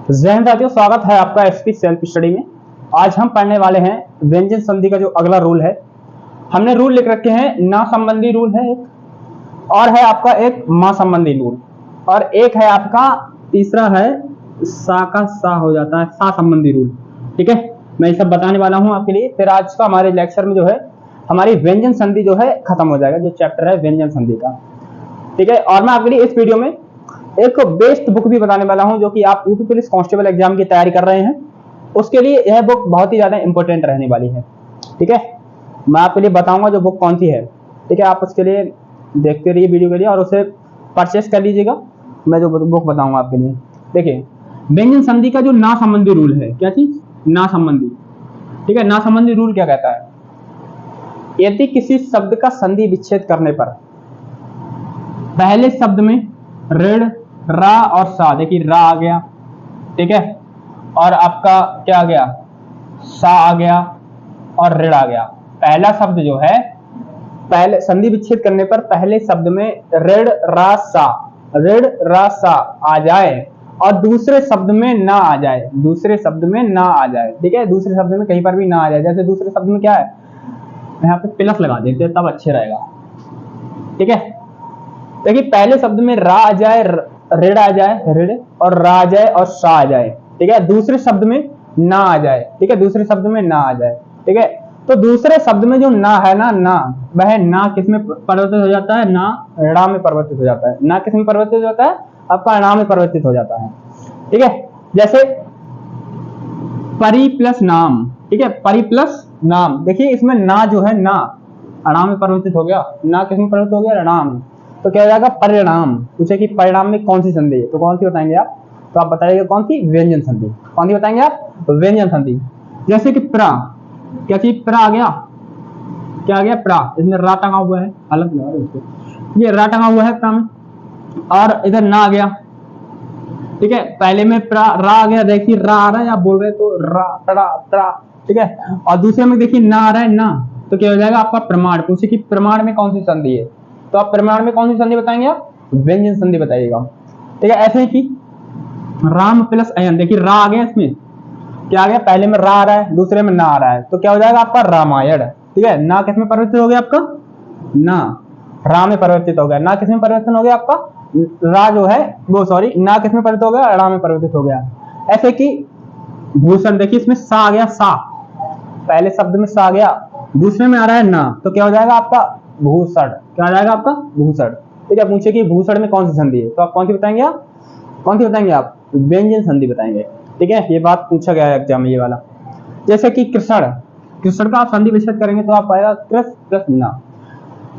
जय हिंद साथियों, स्वागत है आपका एसपी सेल्फ स्टडी में। आज हम पढ़ने वाले हैं व्यंजन संधि का जो अगला रूल है। हमने रूल लिख रखे हैं, ना संबंधी रूल है एक, और है आपका एक मां संबंधी रूल, और एक है आपका तीसरा है सा का सा हो जाता है सा संबंधी रूल। ठीक है, मैं ये सब बताने वाला हूं आपके लिए। फिर आज का हमारे लेक्चर में जो है हमारी व्यंजन संधि जो है खत्म हो जाएगा, जो चैप्टर है व्यंजन संधि का। ठीक है, और मैं आपके लिए इस वीडियो में एक बेस्ट बुक भी बताने वाला हूं, जो कि आप यूपी पुलिस कांस्टेबल एग्जाम की तैयारी कर रहे हैं, उसके लिए यह बुक बहुत ही ज्यादा इंपॉर्टेंट रहने वाली है। ठीक है, मैं आपके लिए बताऊंगा जो बुक कौन सी है। ठीक है, आप उसके लिए देखते रहिए वीडियो के लिए और उसे परचेस कर लीजिएगा। मैं जो बुक बताऊंगा आपके लिए, देखिए व्यंजन संधि का जो ना संबंधी रूल है, क्या चीज, ना संबंधी। ठीक है, ना संबंधी रूल क्या कहता है, यदि किसी शब्द का संधि विच्छेद करने पर पहले शब्द में ऋण, रा और सा, देखिए रा आ गया, ठीक है, और आपका क्या आ गया, सा आ गया और ऋण आ गया। पहला शब्द जो है, पहले संधि विच्छेद करने पर पहले शब्द में ऋण रा सा आ जाए और दूसरे शब्द में ना आ जाए, दूसरे शब्द में ना आ जाए। ठीक है, दूसरे शब्द में कहीं पर भी ना आ जाए। जैसे दूसरे शब्द में क्या है, यहाँ पे प्लस लगा देते हैं तब अच्छे रहेगा। ठीक है, देखिए पहले शब्द में रा आ जाए, ऋण आ जाए, ऋण, और रा आ जाए और सा आ जाए। ठीक है, दूसरे शब्द में ना आ जाए। ठीक है, दूसरे शब्द में ना आ जाए। ठीक है, तो दूसरे शब्द में जो ना है ना, वह ना किस में परिवर्तित हो जाता है, ना ऋणा में परिवर्तित हो जाता है। ना किस में परिवर्तित हो जाता है, आपका ऋणा में परिवर्तित हो जाता है। ठीक है, जैसे परि प्लस नाम। ठीक है, परि प्लस नाम, देखिए इसमें ना जो है ना ऋणा में परिवर्तित हो गया, ना किस में परिवर्तित हो गया, ऋणा में। तो क्या हो जाएगा, परिणाम। पूछे कि परिणाम में कौन सी संधि है, तो कौन सी बताएंगे आप, तो आप बताइएगा कौन सी, व्यंजन संधि। कौन सी बताएंगे आप, व्यंजन संधि। जैसे कि प्रा, क्या चीज, प्रा आ गया, क्या आ गया, प्रा, इसमें रा टंगा हुआ है, अलग लगा रहे इसको, ये रा टंगा हुआ है प्रा में, और इधर ना आ गया। ठीक है, पहले में प्रा रा आ गया, देखिए रा आ रहा है, आप बोल रहे तो रा टड़ा ट्रा। ठीक है, और दूसरे में देखिए ना आ रहा है, ना, तो क्या हो जाएगा आपका प्रमाण। पूछे कि प्रमाण में कौन सी संधि है, तो आप प्रमाण में कौन सी संधि बताएंगे, आप व्यंजन संधि बताइएगा। ठीक है, ऐसे ही कि राम प्लस अयन, देखिए रा आ गया, इसमें क्या आ गया, पहले में रा आ रहा है, दूसरे में ना आ रहा है, तो क्या हो जाएगा आपका रामायण। ठीक है, ना किस में परिवर्तित हो गया आपका, ना रा में परिवर्तित हो गया। ना किस में परिवर्तन हो गया आपका, रा जो है वो, सॉरी, ना किस में परिवर्तित हो गया, रा में परिवर्तित हो गया। ऐसे कि भूषण, देखिए इसमें सा आ गया, सा, पहले शब्द में सा आ गया, दूसरे में आ रहा है ना, तो क्या हो जाएगा आपका भूषण। क्या आ जाएगा आपका भूषण। ठीक है, पूछे कि भूषण में कौन सी संधि है, तो आप कौन सी बताएंगे, आप कौन सी बताएंगे, आप व्यंजन संधि बताएंगे। ठीक है, ये बात पूछा गया है एग्जाम में, ये वाला। जैसे कि कृष्ण, कृष्ण का आप संधि विच्छेद करेंगे तो आप पाएगा कृष्ण प्लस ना।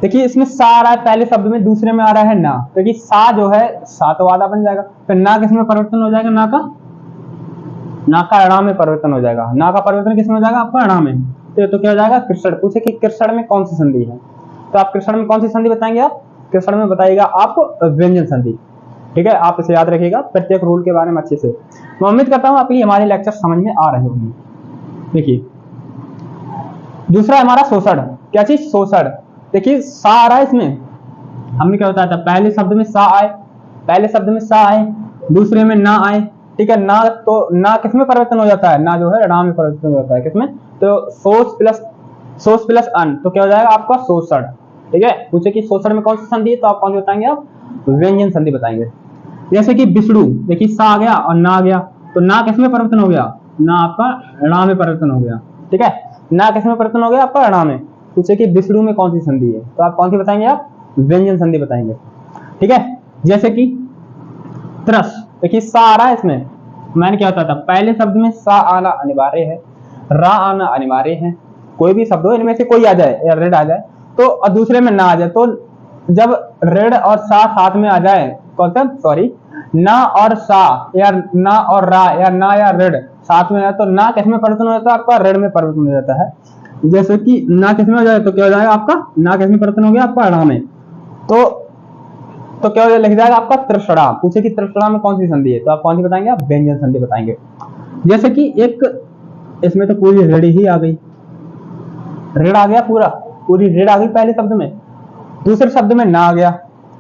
देखिए इसमें सा आ रहा है पहले शब्द में, दूसरे में आ रहा है ना, क्योंकि सा जो है सा तो आधा बन जाएगा, फिर ना किस में परिवर्तन हो जाएगा, ना का ऋणा में परिवर्तन हो जाएगा। ना का परिवर्तन किस में हो जाएगा, आपका ऋणा में। तो क्या हो जाएगा, कृष्ण। पूछे कि कृष्ण में कौन सी संधि है, तो आप कृष्ण में कौन सी संधि बताएंगे, आप कृष्ण में बताइएगा आप व्यंजन संधि। ठीक है, आप इसे याद रखिएगा प्रत्येक रूल के बारे में अच्छे से। मैं उम्मीद करता हूं आपके लिए हमारे लेक्चर समझ में आ रहे होंगे। देखिए दूसरा हमारा शोषण, क्या चीज, शोषण। देखिए सा आ रहा है, इसमें हमने क्या बताया था, पहले शब्द में सा आए, पहले शब्द में सा आए, दूसरे में ना आए। ठीक है, ना, तो ना किस में परिवर्तन हो जाता है, ना जो है ऋणा में परिवर्तन हो जाता है, किसमें, तो सोच प्लस अन, तो क्या हो जाएगा आपका शोषण। ठीक है, पूछे कि शोषण में कौन सी संधि है, तो आप कौन सी बताएंगे, आप व्यंजन संधि बताएंगे। जैसे कि विष्णु, देखिए सा आ गया और ना आ गया, तो ना किस में परिवर्तन हो गया, ना आपका ऋणा में परिवर्तन हो गया। ठीक है, ना किस में परिवर्तन हो गया, आपका ऋणा में। पूछे कि विष्णु में कौन सी संधि है, तो आप कौन सी बताएंगे, आप व्यंजन संधि बताएंगे। ठीक है, जैसे कि त्रस, देखिए सा आ रहा है, इसमें मैंने क्या बताया था, पहले शब्द में सा आना अनिवार्य है, रा आना अनिवार्य है, कोई भी शब्द हो इनमें से कोई आ जाए या ऋण आ जाए, तो और दूसरे में ना आ जाए, तो जब ऋण और सा साथ में आ जाए, कौन सा, सॉरी, ना और सा या ना और रा या ना या ऋण साथ में आए, तो ना किस में परिवर्तन हो जाता है, आपका ऋण में परिवर्तन हो जाता है। जैसे कि ना किस में हो जाए, तो क्या हो जाएगा आपका, ना किस में परिवर्तन हो गया, आपका ऋण में, तो क्या लिख जाएगा आपका तृषणा। पूछे कि तृषणा में कौन सी संधि है, तो आप कौन सी बताएंगे, आप व्यंजन संधि बताएंगे। जैसे कि एक, इसमें तो पूरी ऋण ही आ गई, ऋण आ गया, पूरी ऋण आ गई पहले शब्द में, दूसरे शब्द में ना आ गया,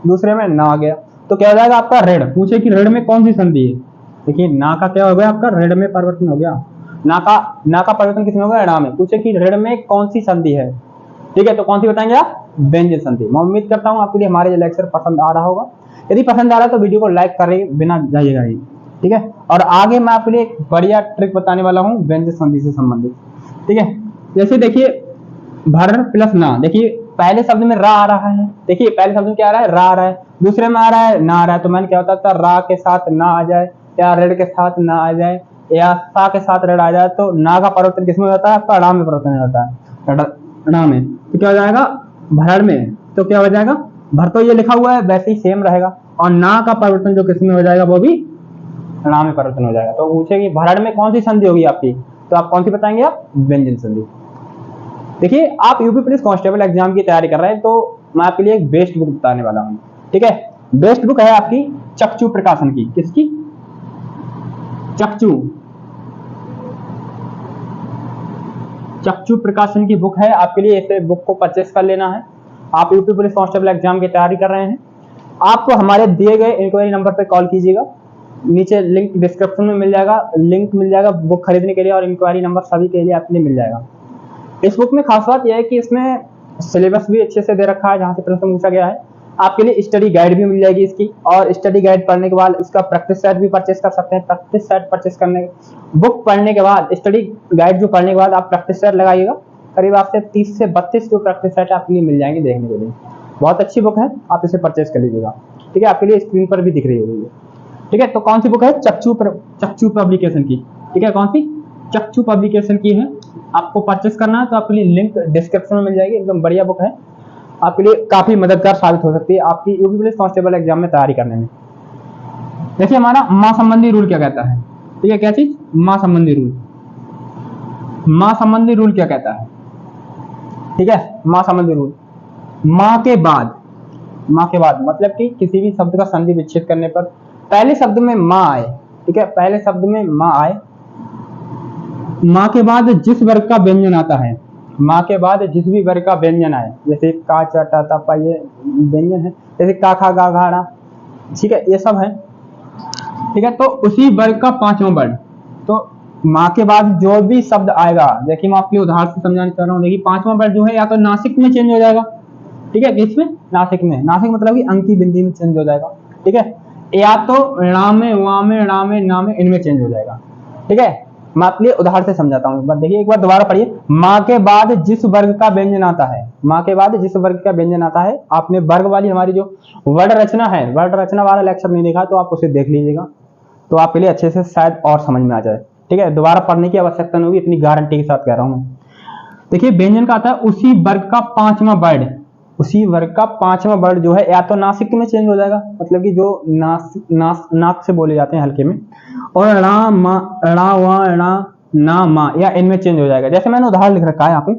दूसरे में ना आ गया, तो क्या हो जाएगा आपका ऋण। पूछे कि ऋण में कौन सी संधि है, देखिए ना का क्या हो गया आपका ऋण में परिवर्तन हो गया। ना का परिवर्तन किसमें होगा, ऋण में। पूछे कि ऋण में कौन सी संधि है, ठीक है, तो कौन सी बताएंगे आप, व्यंजन संधि। मैं उम्मीद करता हूँ आपके लिए हमारे ये लेक्चर पसंद आ रहा होगा। यदि पसंद आ रहा है तो वीडियो को लाइक करे बिना जाइएगा ही, ठीक है। और आगे मैं आपके लिए एक बढ़िया ट्रिक बताने वाला हूँ व्यंजन संधि से संबंधित, ठीक है। जैसे देखिए भर प्लस ना, देखिए पहले शब्द में रा आ रहा है, देखिए पहले शब्द में क्या आ रहा है, रा आ रहा है, दूसरे में आ रहा है ना आ रहा है। तो मैंने क्या होता था, रा के साथ ना आ जाए या ऋण के साथ ना आ जाए या सा के साथ ऋण आ जाए तो ना का परिवर्तन किसमें होता है, आपका रा में परिवर्तन होता है, रा में। तो क्या हो जाएगा, भर में तो क्या हो जाएगा, भर तो ये लिखा हुआ है वैसे ही सेम रहेगा, और ना का परिवर्तन जो किसमें हो जाएगा, वो भी रा में परिवर्तन हो जाएगा। तो पूछे कि भरण में कौन सी संधि होगी आपकी, तो आप कौन सी बताएंगे, आप व्यंजन संधि। देखिए आप यूपी पुलिस कांस्टेबल एग्जाम की तैयारी कर रहे हैं तो मैं आपके लिए एक बेस्ट बुक बताने वाला हूँ, ठीक है। बेस्ट बुक है आपकी चक्षु प्रकाशन की, किसकी, चक्षु प्रकाशन की बुक है आपके लिए। इसे बुक को परचेस कर लेना है। आप यूपी पुलिस कांस्टेबल एग्जाम की तैयारी कर रहे हैं, आपको हमारे दिए गए इंक्वायरी नंबर पर कॉल कीजिएगा, नीचे लिंक डिस्क्रिप्शन में मिल जाएगा, लिंक मिल जाएगा बुक खरीदने के लिए, और इंक्वायरी नंबर सभी के लिए आपके लिए मिल जाएगा। इस बुक में खास बात यह है कि इसमें सिलेबस भी अच्छे से दे रखा है, जहां से प्रश्न पूछा गया है। आपके लिए स्टडी गाइड भी मिल जाएगी इसकी, और स्टडी गाइड पढ़ने के बाद इसका प्रैक्टिस सेट भी परचेस कर सकते हैं। प्रैक्टिस सेट परचेस करने, बुक पढ़ने के बाद, स्टडी गाइड जो पढ़ने के बाद आप प्रैक्टिस सेट लगाइएगा, करीब आपसे 30 से 32 जो प्रैक्टिस सेट आपके लिए मिल जाएंगे देखने के लिए। बहुत अच्छी बुक है, आप इसे परचेस कर लीजिएगा, ठीक है। आपके लिए स्क्रीन पर भी दिख रही होगी, ठीक है। तो कौन सी बुक है, चक्षु पब्लिकेशन की, ठीक है। कौन सी, चक्षु पब्लिकेशन की है। आपको परचेस करना है तो आपके लिए लिंक डिस्क्रिप्शन में मिल जाएगी। एकदम बढ़िया बुक है, आपके लिए काफी मददगार साबित हो सकती है आपकी यूपी पुलिस कांस्टेबल एग्जाम में तैयारी करने में। देखिए हमारा मां संबंधी रूल क्या कहता है, ठीक है। क्या चीज, मां संबंधी रूल। मां संबंधी रूल क्या कहता है, ठीक है। मां संबंधी रूल, मां के बाद मतलब कि किसी भी शब्द का संधि विच्छेद करने पर पहले शब्द में मां आए, ठीक है, पहले शब्द में मां आए, मां के बाद जिस वर्ग का व्यंजन आता है, मां के बाद जिस भी वर्ग का व्यंजन आए, जैसे का चा टा ता पा, ये व्यंजन है, जैसे का खा गा घा ड़ा, ठीक है, ये सब है, ठीक है। तो उसी वर्ग का पांचवा वर्ण, तो मां के बाद जो भी शब्द आएगा, देखिए मैं आपके लिए उदाहरण से समझाना चाह रहा हूँ। देखिए पांचवा वर्ण जो है या तो नासिक में चेंज हो जाएगा, ठीक है, किसमें, नासिक में, नासिक मतलब कि अंकी बिंदी में चेंज हो जाएगा, ठीक है, या तो णा में, वा में, णा में, ना में, इनमें चेंज हो जाएगा, ठीक है। मैं आपके लिए उदाहरण से समझाता हूँ, देखिए एक बार दोबारा पढ़िए। मां के बाद जिस वर्ग का व्यंजन आता है, मां के बाद जिस वर्ग का व्यंजन आता है, आपने वर्ग वाली हमारी जो वर्ण रचना है, वर्ण रचना वाला लेक्चर नहीं देखा तो आप उसे देख लीजिएगा, तो आपके लिए अच्छे से शायद और समझ में आ जाए, ठीक है। दोबारा पढ़ने की आवश्यकता नहीं होगी, इतनी गारंटी के साथ कह रहा हूं मैं। देखिए व्यंजन का आता है उसी वर्ग का पांचवा वर्ण, उसी वर्ग का पांचवा वर्ण जो है या तो नासिक में चेंज हो जाएगा, मतलब कि जो नाक से बोले जाते हैं हल्के में, और णा मा, णा वा, णा ना मा, या इनमें चेंज हो जाएगा। जैसे मैंने उदाहरण लिख रखा है यहाँ पे,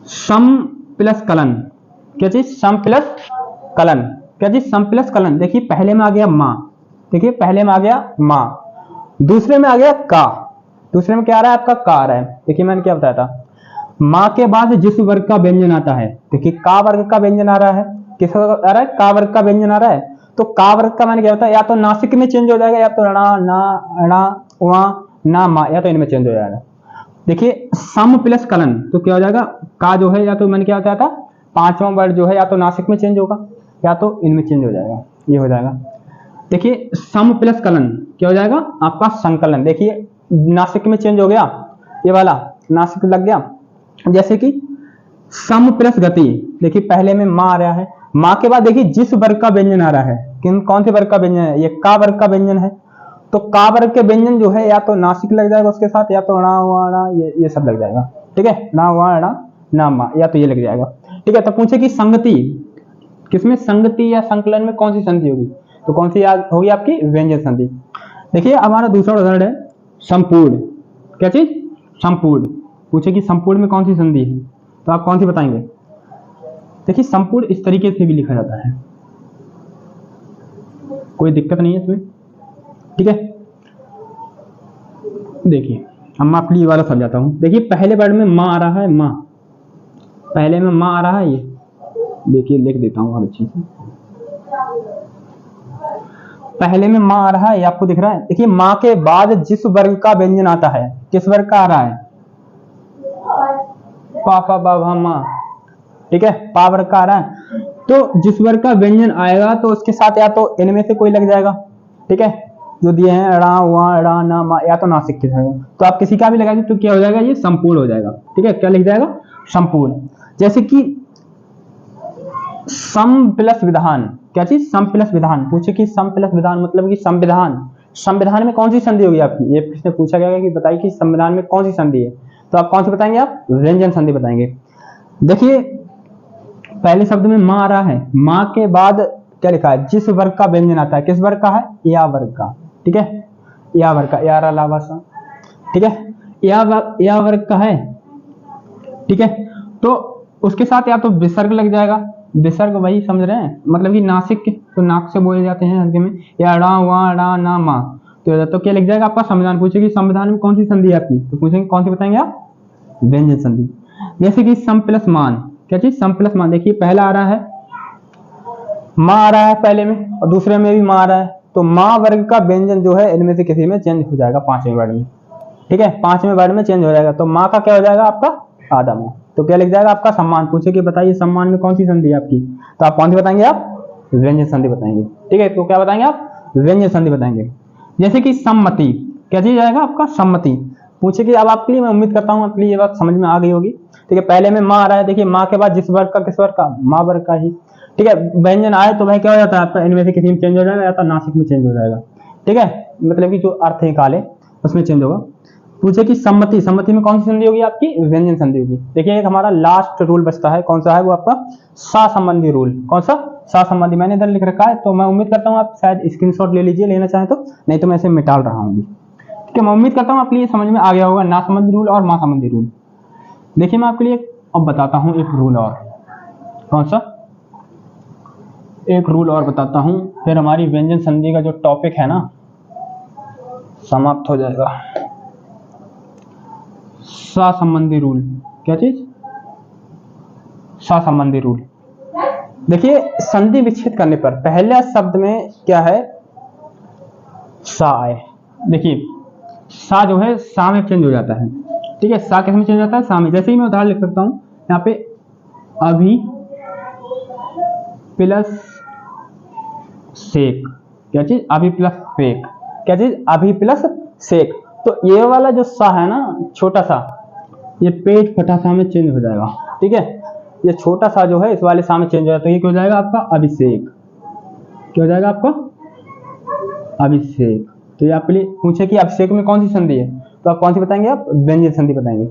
सम प्लस कलन, क्या चीज, सम प्लस कलन, क्या चीज, सम प्लस कलन। देखिए पहले में आ गया मां, देखिए पहले में आ गया मां, दूसरे में आ गया का, दूसरे में क्या आ रहा है, आपका का आ रहा है। देखिए मैंने क्या बताया था, मां के बाद जिस वर्ग का व्यंजन आता है, देखिए का वर्ग का व्यंजन आ रहा है, किस आ रहा है, का वर्ग का व्यंजन आ रहा है। तो का वर्ग का मैंने क्या बताया, या तो नासिक में चेंज हो जाएगा, या तो णा ना णा वा ना मा, या तो इनमें चेंज हो जाएगा। देखिए सम प्लस कलन, तो क्या हो जाएगा, का जो है या तो मैंने क्या बताया था, पांचवा वर्ग जो है या तो नासिक में चेंज होगा या तो इनमें चेंज हो जाएगा, ये हो जाएगा। देखिए सम प्लस कलन क्या हो जाएगा, आपका संकलन। देखिए नासिक में चेंज हो गया, ये वाला नासिक लग गया। जैसे कि सम प्लस गति, देखिए पहले में मां आ रहा है, मां के बाद देखिए जिस वर्ग का व्यंजन आ रहा है, कौन से वर्ग का व्यंजन है, ये का वर्ग का व्यंजन है, तो का वर्ग के व्यंजन जो है या तो नासिक लग जाएगा उसके साथ, या तो णा वा णा ये सब लग जाएगा, ठीक है, णा वा णा ना मा, या तो ये लग जाएगा, ठीक है। तो पूछे कि संगति, किसमें, संगति या संकलन में कौन सी संधि होगी, तो कौन सी होगी आपकी, व्यंजन संधि। देखिए हमारा दूसरा उदाहरण है संपूर्ण, क्या चीज, संपूर्ण। पूछे कि संपूर्ण में कौन सी संधि है, तो आप कौन सी बताएंगे। देखिए संपूर्ण इस तरीके से भी लिखा जाता है, कोई दिक्कत नहीं है इसमें, ठीक है। देखिए हम मैं आपके लिए वाला समझाता हूं। देखिए पहले वर्ड में मां आ रहा है, मां, पहले में मां आ रहा है, ये देखिए लिख देता हूं और अच्छे से। पहले में माँ आ रहा है, ये आपको दिख रहा है। देखिए माँ के बाद जिस वर्ग का व्यंजन आता है, किस वर्ग का आ रहा है? पा पा बा भा माँ, ठीक है, पा वर्ग का आ रहा है। तो जिस वर्ग का व्यंजन आएगा तो उसके साथ या तो इनमें से कोई लग जाएगा, ठीक है, जो दिए हैं ड़ा वा ड़ा ना मा, या तो नासिक के जाएगा। तो आप किसी का भी लगाएंगे तो क्या हो जाएगा? ये संपूर्ण हो जाएगा, ठीक है। क्या लिख जाएगा? संपूर्ण। जैसे कि सम प्लस विधान, क्या चीज? सम प्लस विधान। पूछे कि सम प्लस विधान मतलब कि संविधान, संविधान में कौन सी संधि होगी आपकी? ये प्रश्न पूछा गया कि बताइए कि संविधान में कौन सी संधि है, तो आप कौन सी बताएंगे? आप व्यंजन संधि बताएंगे। देखिए पहले शब्द में माँ आ रहा है, माँ के बाद क्या लिखा है? जिस वर्ग का व्यंजन आता है, किस वर्ग का है? या वर्ग का, ठीक है, या वर्ग का, या लावा सा, ठीक है, या वर्ग का है, ठीक है। तो उसके साथ या तो विसर्ग लग जाएगा, विसर्ग वही समझ रहे हैं, मतलब कि नासिक, तो नाक से बोले जाते हैं हल्के में, या ड़ा वा ड़ा ना मा, तो क्या लिख जाएगा आपका? संविधान। पूछे कि संविधान में कौन सी संधि है आपकी, तो पूछेंगे कौन सी बताएंगे आप? व्यंजन संधि। जैसे कि सम प्लस मान, क्या चीज? सम प्लस मान। देखिए पहला आ रहा है माँ आ रहा है पहले में, और दूसरे में भी माँ आ रहा है, तो माँ वर्ग का व्यंजन जो है इनमें से किसी में चेंज हो जाएगा, पांचवें वर्ड में, ठीक है, पांचवें वर्ड में चेंज हो जाएगा। तो माँ का क्या हो जाएगा आपका? आधा माँ। तो क्या लिख जाएगा आपका? सम्मान। पूछे कि बताइए सम्मान में कौन सी संधि है आपकी, तो आप कौन सी बताएंगे? आप व्यंजन संधि बताएंगे, ठीक है। तो क्या बताएंगे आप? व्यंजन संधि बताएंगे। जैसे कि सम्मति, क्या चीज आएगा आपका? सम्मति। पूछे कि अब आपके लिए, मैं उम्मीद करता हूँ आपके लिए ये बात समझ में आ गई होगी, ठीक है। पहले में माँ आ रहा है, देखिए माँ के बाद जिस वर्ग का, किस वर्ग का? माँ वर्ग का ही, ठीक है। व्यंजन आए तो भाई क्या हो जाता है आपका? इनमें से किसी में चेंज हो जाएगा, या तो नासिक में चेंज हो जाएगा, ठीक है, मतलब कि जो अर्थ निकाले उसमें चेंज होगा। पूछे कि सम्मति, सम्मति में कौन सी संधि होगी आपकी? व्यंजन संधि होगी। देखिए एक हमारा लास्ट रूल बचता है, कौन सा है वो आपका? सा संबंधी रूल। कौन सा? सा संबंधी। मैंने इधर लिख रखा है, तो मैं उम्मीद करता हूँ आप शायद स्क्रीनशॉट ले लीजिए, लेना चाहें तो, नहीं तो मैं इसे मिटाल रहा हूँ अभी, ठीक है। मैं उम्मीद करता हूँ आपके लिए समझ में आ गया होगा ना संबंधी रूल और मा संबंधी रूल। देखिए मैं आपके लिए अब बताता हूँ एक रूल और, कौन सा? एक रूल और बताता हूँ, फिर हमारी व्यंजन संधि का जो टॉपिक है ना समाप्त हो जाएगा। सा संबंधी रूल, क्या चीज? सा संबंधी रूल। देखिए संधि विच्छेद करने पर पहले शब्द में क्या है? सा आए। देखिए सा जो है सा में चेंज हो जाता है, ठीक है। सा किस में चेंज हो जाता है? सा में। जैसे ही मैं उदाहरण लिख सकता हूँ यहाँ पे, अभी प्लस सेक, क्या चीज? अभी प्लस सेक, क्या चीज? अभी प्लस सेक। तो ये वाला जो सा है ना, छोटा सा, ये पेट फटा सा में चेंज हो जाएगा, ठीक है। ये छोटा सा जो है इस वाले सा में चेंज हो जाएगा, तो ये क्या हो जाएगा आपका? अभिषेक। क्या हो जाएगा आपका? अभिषेक। तो ये आपके लिए पूछे कि अभिषेक में कौन सी संधि है, तो आप कौन सी बताएंगे? आप व्यंजन संधि बताएंगे।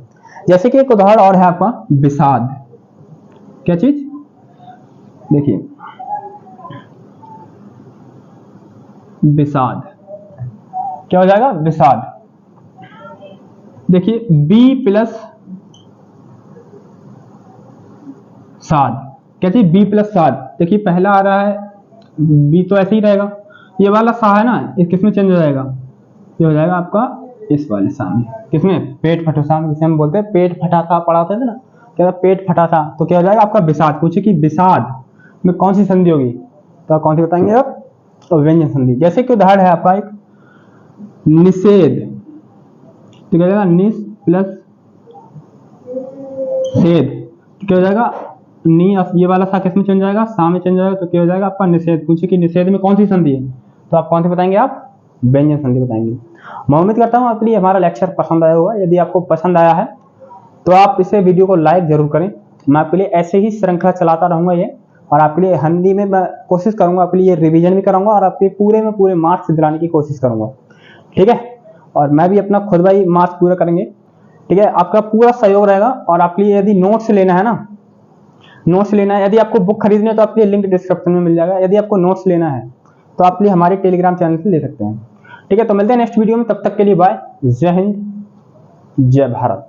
जैसे कि एक उदाहरण और है आपका, विषाद, क्या चीज? देखिए विषाद, क्या हो जाएगा? विषाद। देखिए बी प्लस साद, क्या चीज? बी प्लस साद। देखिए पहला आ रहा है बी, तो ऐसे ही रहेगा। ये वाला सा है ना, ये किसमें चेंज हो जाएगा? ये हो जाएगा आपका इस वाले सा में, किसमें? पेट फटा सा, जिसे हम बोलते हैं पेट फटा सा, पढ़ाते थे ना, क्या पेट फटा सा, तो क्या हो जाएगा आपका? विषाद। पूछे कि विषाद में कौन सी संधि होगी, तो आप कौन सी बताएंगे आप? तो व्यंजन संधि। जैसे कि उदाहरण है आपका एक निषेध, तो क्या हो जाएगा? निस प्लस सेध, तो क्या हो जाएगा? नी, ये वाला सा किस में चेंज जाएगा? सा में चेंज जाएगा, तो क्या हो जाएगा आपका? निषेध। पूछे कि निषेध में कौन सी संधि है, तो आप कौन सी बताएंगे? आप व्यंजन संधि बताएंगे। मैं उम्मीद करता हूँ आपके लिए हमारा लेक्चर पसंद आया होगा। यदि आपको पसंद आया है तो आप इसे वीडियो को लाइक जरूर करें। मैं आपके लिए ऐसे ही श्रृंखला चलाता रहूंगा ये, और आपके लिए हिंदी में मैं कोशिश करूंगा, आपके लिए रिवीजन भी कराऊंगा और आपके पूरे में पूरे मार्क्स दिलाने की कोशिश करूंगा, ठीक है। और मैं भी अपना खुद भाई मार्क्स पूरा करेंगे, ठीक है। आपका पूरा सहयोग रहेगा। और आपके लिए यदि नोट्स लेना है ना, नोट्स लेना है, यदि आपको बुक खरीदनी है तो आपके लिए लिंक डिस्क्रिप्शन में मिल जाएगा। यदि आपको नोट्स लेना है तो आप लिए हमारे टेलीग्राम चैनल से ले सकते हैं, ठीक है। तो मिलते हैं नेक्स्ट वीडियो में, तब तक के लिए बाय। जय हिंद, जय भारत।